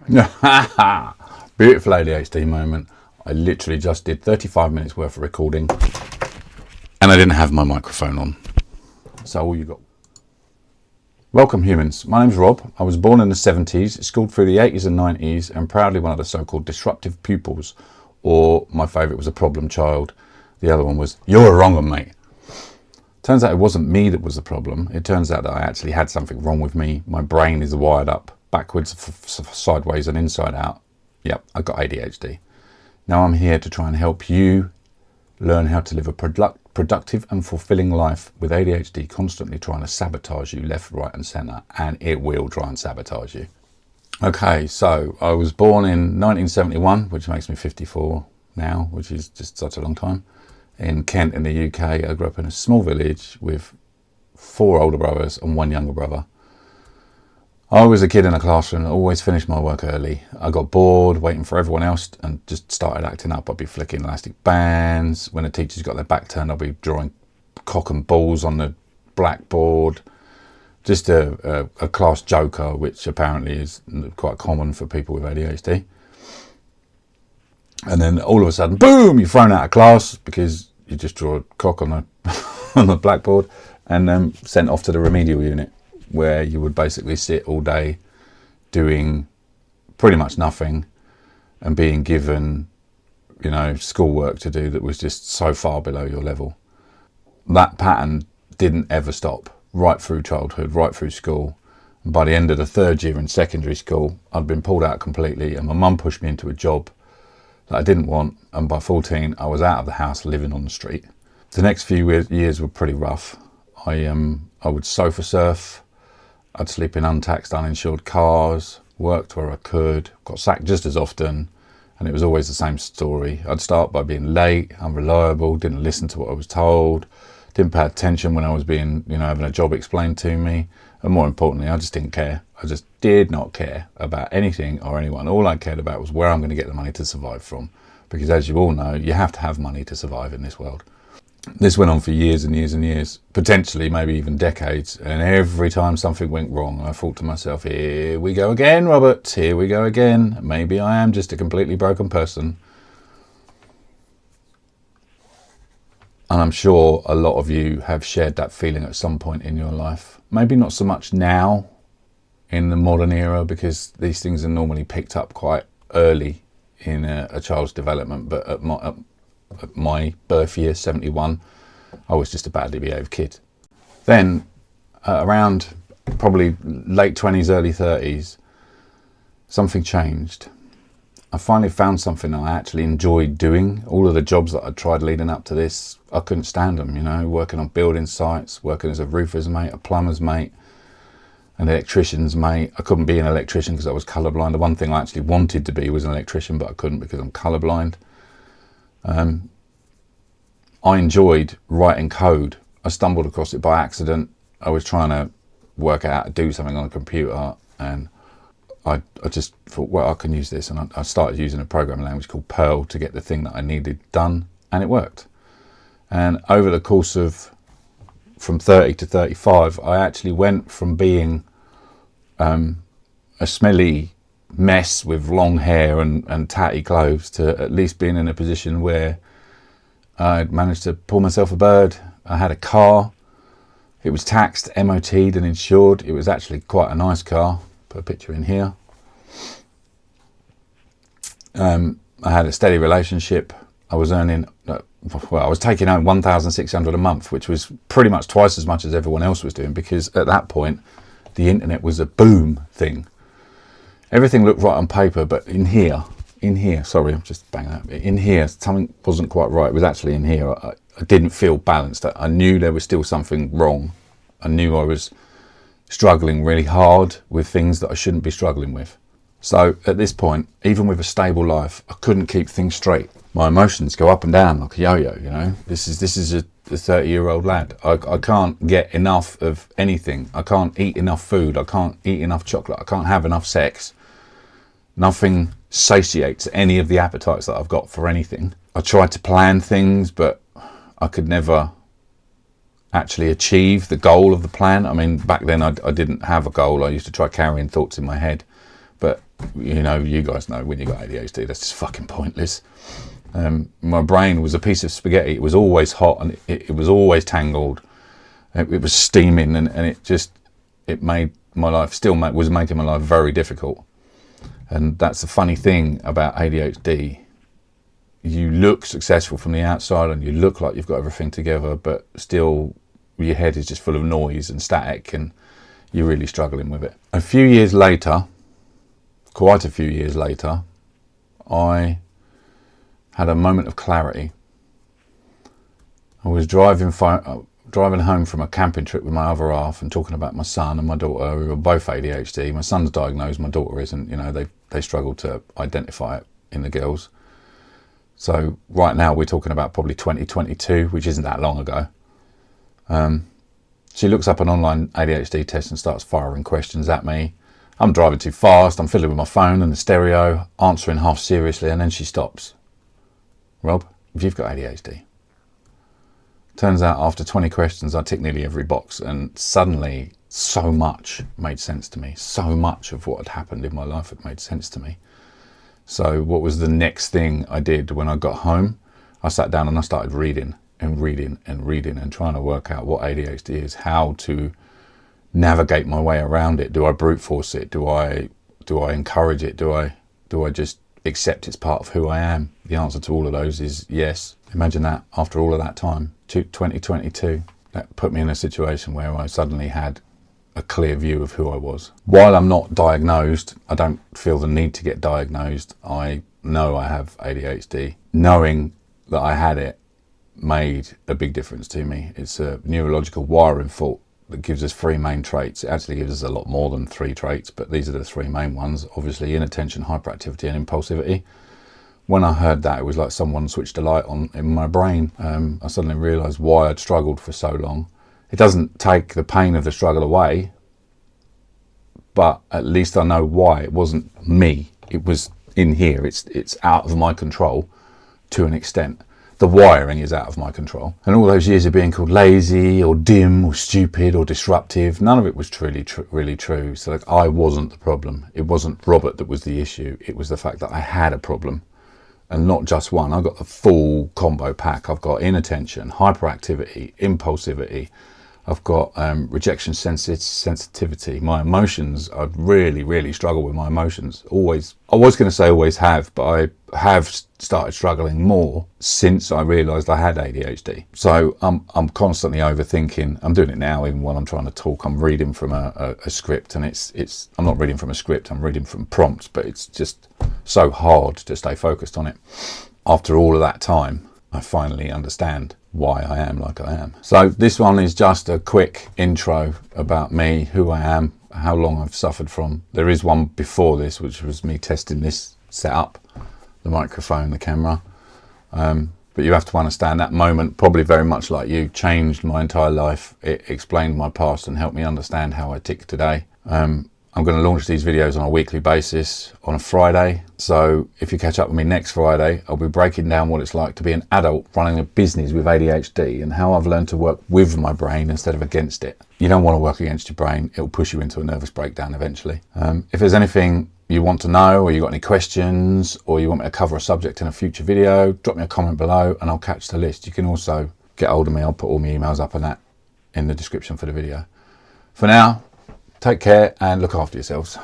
Beautiful ADHD moment. I literally just did 35 minutes worth of recording and I didn't have my microphone on. So all you got. Welcome humans, my name's Rob. I was born in the 70s, schooled through the 80s and 90s and proudly one of the so-called disruptive pupils, or my favourite was a problem child. The other one was, you're a wrong one, mate. Turns out it wasn't me that was the problem. It turns out that I actually had something wrong with me. My brain is wired up backwards, sideways and inside out. Yep, I've got ADHD. Now I'm here to try and help you learn how to live a productive and fulfilling life with ADHD constantly trying to sabotage you left, right and centre, and it will try and sabotage you. Okay, so I was born in 1971, which makes me 54 now, which is just such a long time, in Kent in the UK. I grew up in a small village with 4 older brothers and 1 younger brother. I was a kid in a classroom that always finished my work early. I got bored waiting for everyone else and just started acting up. I'd be flicking elastic bands. When the teachers got their back turned, I'd be drawing cock and balls on the blackboard. Just a class joker, which apparently is quite common for people with ADHD. And then all of a sudden, boom, you're thrown out of class because you just draw a cock on on the blackboard and sent off to the remedial unit, where you would basically sit all day doing pretty much nothing and being given, you know, schoolwork to do that was just so far below your level. That pattern didn't ever stop, right through childhood, right through school. And by the end of the 3rd year in secondary school, I'd been pulled out completely and my mum pushed me into a job that I didn't want. And by 14, I was out of the house living on the street. The next few years were pretty rough. I would sofa surf. I'd sleep in untaxed, uninsured cars, worked where I could, got sacked just as often, and it was always the same story. I'd start by being late, unreliable, didn't listen to what I was told, didn't pay attention when I was being, having a job explained to me, and more importantly, I just didn't care. I just did not care about anything or anyone. All I cared about was where I'm going to get the money to survive from, because as you all know, you have to have money to survive in this world. This went on for years and years and years, potentially maybe even decades, and every time something went wrong, I thought to myself, here we go again, Robert, here we go again. Maybe I am just a completely broken person. And I'm sure a lot of you have shared that feeling at some point in your life. Maybe not so much now in the modern era, because these things are normally picked up quite early in a child's development, but at my birth year, 71, I was just a badly behaved kid. Then around probably late 20s, early 30s, something changed. I finally found something I actually enjoyed doing. All of the jobs that I'd tried leading up to this, I couldn't stand them, working on building sites, working as a roofer's mate, a plumber's mate, an electrician's mate. I couldn't be an electrician because I was colourblind. The one thing I actually wanted to be was an electrician, but I couldn't because I'm colourblind. I enjoyed writing code. I stumbled across it by accident. I was trying to work out how to do something on a computer, and I just thought, well, I can use this. And I started using a programming language called Perl to get the thing that I needed done, and it worked. And over the course of from 30 to 35, I actually went from being a smelly mess with long hair and tatty clothes to at least being in a position where I'd managed to pull myself a bird. I had a car. It was taxed, MOT'd and insured. It was actually quite a nice car. Put a picture in here. I had a steady relationship. I was earning, I was taking home $1,600 a month, which was pretty much twice as much as everyone else was doing, because at that point, the internet was a boom thing. Everything looked right on paper, but in here, sorry, I'm just banging that. In here, something wasn't quite right. It was actually in here. I didn't feel balanced. I knew there was still something wrong. I knew I was struggling really hard with things that I shouldn't be struggling with. So at this point, even with a stable life, I couldn't keep things straight. My emotions go up and down like a yo-yo, This is a 30-year-old lad. I can't get enough of anything. I can't eat enough food. I can't eat enough chocolate. I can't have enough sex. Nothing satiates any of the appetites that I've got for anything. I tried to plan things, but I could never actually achieve the goal of the plan. I mean, back then I didn't have a goal. I used to try carrying thoughts in my head, but you know, you guys know when you got ADHD, that's just fucking pointless. My brain was a piece of spaghetti. It was always hot, and it was always tangled. It was steaming, and it made my life, was making my life very difficult. And that's the funny thing about ADHD. You look successful from the outside and you look like you've got everything together, but still your head is just full of noise and static, and you're really struggling with it. A few years later, quite a few years later, I had a moment of clarity. I was driving home from a camping trip with my other half and talking about my son and my daughter, who are both ADHD. My son's diagnosed, my daughter isn't. You know, they struggle to identify it in the girls. So right now we're talking about probably 2022, which isn't that long ago. She looks up an online ADHD test and starts firing questions at me. I'm driving too fast, I'm fiddling with my phone and the stereo, answering half seriously, and then she stops. Rob, you've got ADHD. Turns out after 20 questions, I ticked nearly every box, and suddenly so much made sense to me. So much of what had happened in my life had made sense to me. So what was the next thing I did when I got home? I sat down and I started reading and reading and reading and trying to work out what ADHD is, how to navigate my way around it. Do I brute force it? Do I encourage it? Do I just accept it's part of who I am? The answer to all of those is yes. Imagine that after all of that time, 2022, that put me in a situation where I suddenly had a clear view of who I was. While I'm not diagnosed, I don't feel the need to get diagnosed. I know I have ADHD. Knowing that I had it made a big difference to me. It's a neurological wiring fault that gives us 3 main traits. It actually gives us a lot more than 3 traits, but these are the 3 main ones. Obviously, inattention, hyperactivity, and impulsivity. When I heard that, it was like someone switched a light on in my brain. I suddenly realised why I'd struggled for so long. It doesn't take the pain of the struggle away, but at least I know why. It wasn't me. It was in here. It's out of my control to an extent. The wiring is out of my control. And all those years of being called lazy or dim or stupid or disruptive, none of it was really true. So like, I wasn't the problem. It wasn't Robert that was the issue. It was the fact that I had a problem. And not just one. I've got the full combo pack. I've got inattention, hyperactivity, impulsivity. I've got rejection sensitivity. My emotions, I really struggle with my emotions. Always. I was going to say always have, but I have started struggling more since I realised I had ADHD. So I'm constantly overthinking. I'm doing it now, even while I'm trying to talk. I'm reading from a script, and I'm not reading from a script. I'm reading from prompts, but it's just so hard to stay focused on it. After all of that time, I finally understand why I am like I am. So this one is just a quick intro about me, who I am, how long I've suffered from. There is one before this, which was me testing this setup, the microphone, the camera. But you have to understand that moment, probably very much like you, changed my entire life. It explained my past and helped me understand how I tick today. I'm going to launch these videos on a weekly basis on a Friday. So if you catch up with me next Friday, I'll be breaking down what it's like to be an adult running a business with ADHD and how I've learned to work with my brain instead of against it. You don't want to work against your brain. It'll push you into a nervous breakdown eventually. If there's anything you want to know, or you got any questions, or you want me to cover a subject in a future video, drop me a comment below and I'll catch the list. You can also get hold of me. I'll put all my emails up and that in the description for the video. For now, take care and look after yourselves.